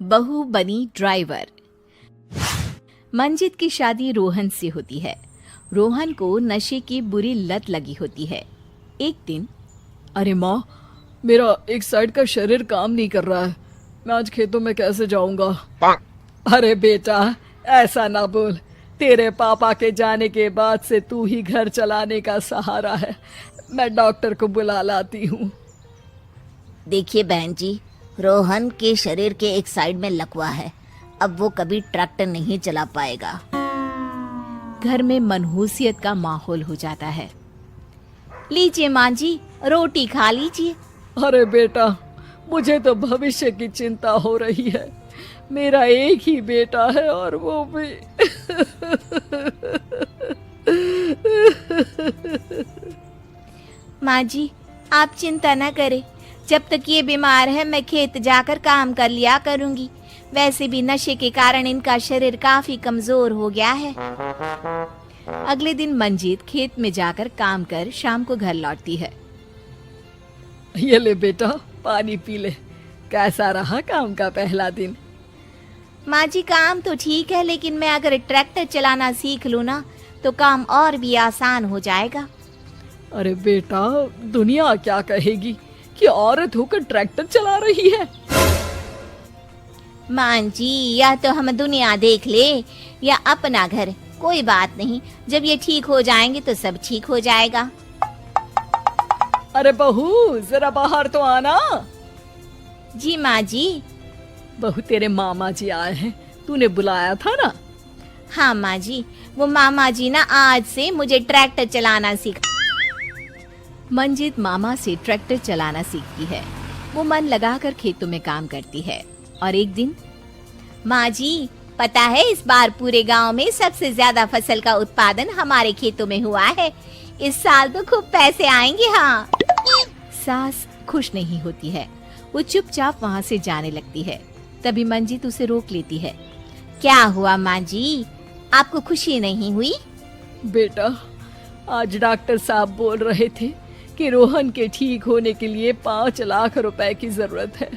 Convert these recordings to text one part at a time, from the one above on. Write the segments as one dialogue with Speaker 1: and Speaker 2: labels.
Speaker 1: बहू बनी ड्राइवर। मंजित की शादी रोहन से होती है। रोहन को नशे की बुरी लत लगी होती है। एक दिन,
Speaker 2: अरे माँ, मेरा एक साइड का शरीर काम नहीं कर रहा है। मैं आज खेतों में कैसे जाऊंगा? अरे बेटा, ऐसा ना बोल। तेरे पापा के जाने के बाद से तू ही घर चलाने का सहारा है। मैं डॉक्टर को बुला लाती हूँ।
Speaker 3: देखिए बहन जी, रोहन के शरीर के एक साइड में लकवा है। अब वो कभी ट्रैक्टर नहीं चला पाएगा।
Speaker 1: घर में मनहूसियत का माहौल हो जाता है। लीजिए माँ जी, रोटी खा लीजिए।
Speaker 2: अरे बेटा, मुझे तो भविष्य की चिंता हो रही है। मेरा एक ही बेटा है और वो भी
Speaker 1: माँ जी, आप चिंता न करें। जब तक ये बीमार है मैं खेत जाकर काम कर लिया करूंगी। वैसे भी नशे के कारण इनका शरीर काफी कमजोर हो गया है। अगले दिन मंजीत खेत में जाकर काम कर शाम को घर लौटती है।
Speaker 2: ये ले बेटा, पानी पी ले। कैसा रहा काम का पहला दिन?
Speaker 1: माँ जी, काम तो ठीक है, लेकिन मैं अगर ट्रैक्टर चलाना सीख लूँ ना तो काम और भी आसान हो जाएगा।
Speaker 2: अरे बेटा, दुनिया क्या कहेगी कि औरत होकर ट्रैक्टर चला रही है।
Speaker 1: माँ जी, या तो हम दुनिया देख ले या अपना घर, कोई बात नहीं। जब ये ठीक हो जाएंगे तो सब ठीक हो जाएगा।
Speaker 2: अरे बहू, जरा बाहर तो आना।
Speaker 1: जी माँ जी।
Speaker 2: बहू, तेरे मामा जी आए हैं, तूने बुलाया था ना?
Speaker 1: हाँ माँ जी, वो मामा जी ना आज से मुझे ट्रैक्टर चलाना सीखा। मंजित मामा से ट्रैक्टर चलाना सीखती है। वो मन लगाकर खेतों में काम करती है। और एक दिन, माँ जी, पता है इस बार पूरे गांव में सबसे ज्यादा फसल का उत्पादन हमारे खेतों में हुआ है। इस साल तो खूब पैसे आएंगे। हाँ। सास खुश नहीं होती है। वो चुपचाप वहाँ से जाने लगती है। तभी मंजित उसे रोक लेती है। क्या हुआ माँ जी, आपको खुशी नहीं हुई?
Speaker 2: बेटा, आज डॉक्टर साहब बोल रहे थे कि रोहन के ठीक होने के लिए 5 लाख रुपए की जरूरत है।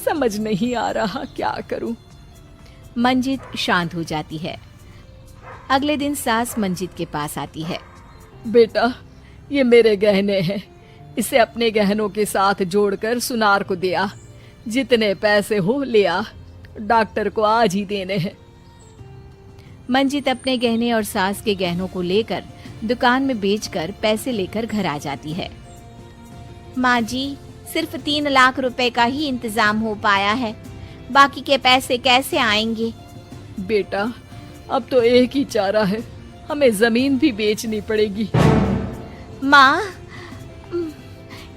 Speaker 2: समझ नहीं आ रहा क्या करूं।
Speaker 1: मंजित शांत हो जाती है। अगले दिन सास मंजित के पास आती है।
Speaker 2: बेटा, ये मेरे गहने हैं। इसे अपने गहनों के साथ जोड़कर सुनार को दे आ। जितने पैसे हो ले आ। डॉक्टर को आज ही देने हैं।
Speaker 1: मंजित अपने गहने और सास के गहनों को लेकर दुकान में बेचकर पैसे लेकर घर आ जाती है। माँ जी, सिर्फ 3 लाख रुपए का ही इंतजाम हो पाया है। बाकी के पैसे कैसे आएंगे?
Speaker 2: बेटा, अब तो एक ही चारा है, हमें जमीन भी बेचनी पड़ेगी।
Speaker 1: माँ,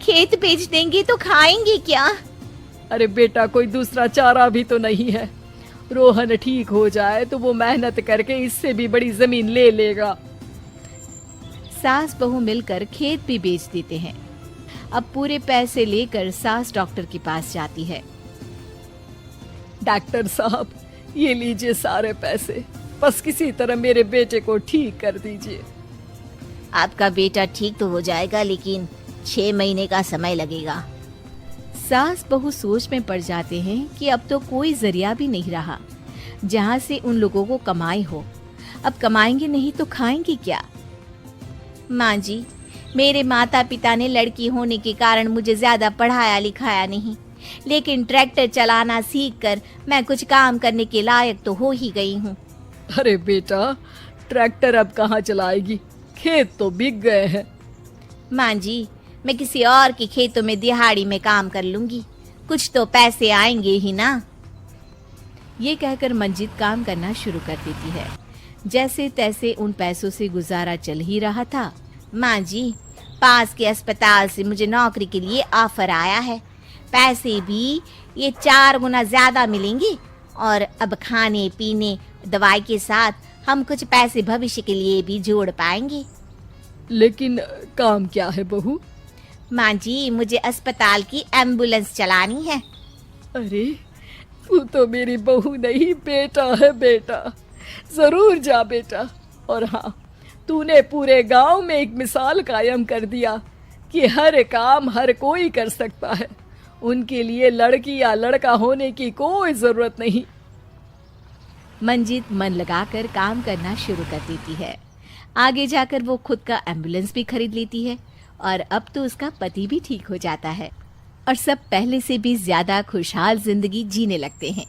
Speaker 1: खेत बेच देंगे तो खाएंगे क्या?
Speaker 2: अरे बेटा, कोई दूसरा चारा भी तो नहीं है। रोहन ठीक हो जाए तो वो मेहनत करके इससे भी बड़ी जमीन ले लेगा।
Speaker 1: सास बहू मिलकर खेत भी बेच देते हैं। अब पूरे पैसे लेकर सास डॉक्टर के पास जाती है।
Speaker 2: डॉक्टर साहब, ये लीजिए सारे पैसे। बस किसी तरह मेरे बेटे को ठीक कर दीजिए।
Speaker 3: आपका बेटा ठीक तो हो जाएगा, लेकिन 6 महीने का समय लगेगा।
Speaker 1: सास बहू सोच में पड़ जाते हैं कि अब तो कोई जरिया भी नहीं रहा जहाँ से उन लोगों को कमाई हो। अब कमाएंगे नहीं तो खाएंगे क्या? माँ जी, मेरे माता पिता ने लड़की होने के कारण मुझे ज्यादा पढ़ाया लिखाया नहीं, लेकिन ट्रैक्टर चलाना सीखकर मैं कुछ काम करने के लायक तो हो ही गई हूँ।
Speaker 2: अरे बेटा, ट्रैक्टर अब कहाँ चलाएगी? खेत तो बिक गए हैं।
Speaker 1: माँ जी, मैं किसी और के खेतों में दिहाड़ी में काम कर लूंगी, कुछ तो पैसे आएंगे ही ना। ये कहकर मंजित काम करना शुरू कर देती है। जैसे तैसे उन पैसों से गुजारा चल ही रहा था। माँ जी, पास के अस्पताल से मुझे नौकरी के लिए ऑफर आया है। पैसे भी ये 4 गुना ज्यादा मिलेंगे और अब खाने पीने दवाई के साथ हम कुछ पैसे भविष्य के लिए भी जोड़ पाएंगे।
Speaker 2: लेकिन काम क्या है बहू?
Speaker 1: माँ जी, मुझे अस्पताल की एम्बुलेंस चलानी है।
Speaker 2: अरे, तू तो मेरी बहू नहीं, बेटा है। बेटा, जरूर जा बेटा। और हाँ, तूने पूरे गांव में एक मिसाल कायम कर दिया कि हर काम हर कोई कर सकता है। उनके लिए लड़की या लड़का होने की कोई जरूरत नहीं।
Speaker 1: मंजित मन लगाकर काम करना शुरू कर देती है। आगे जाकर वो खुद का एम्बुलेंस भी खरीद लेती है और अब तो उसका पति भी ठीक हो जाता है और सब पहले से भी ज्यादा खुशहाल जिंदगी जीने लगते हैं।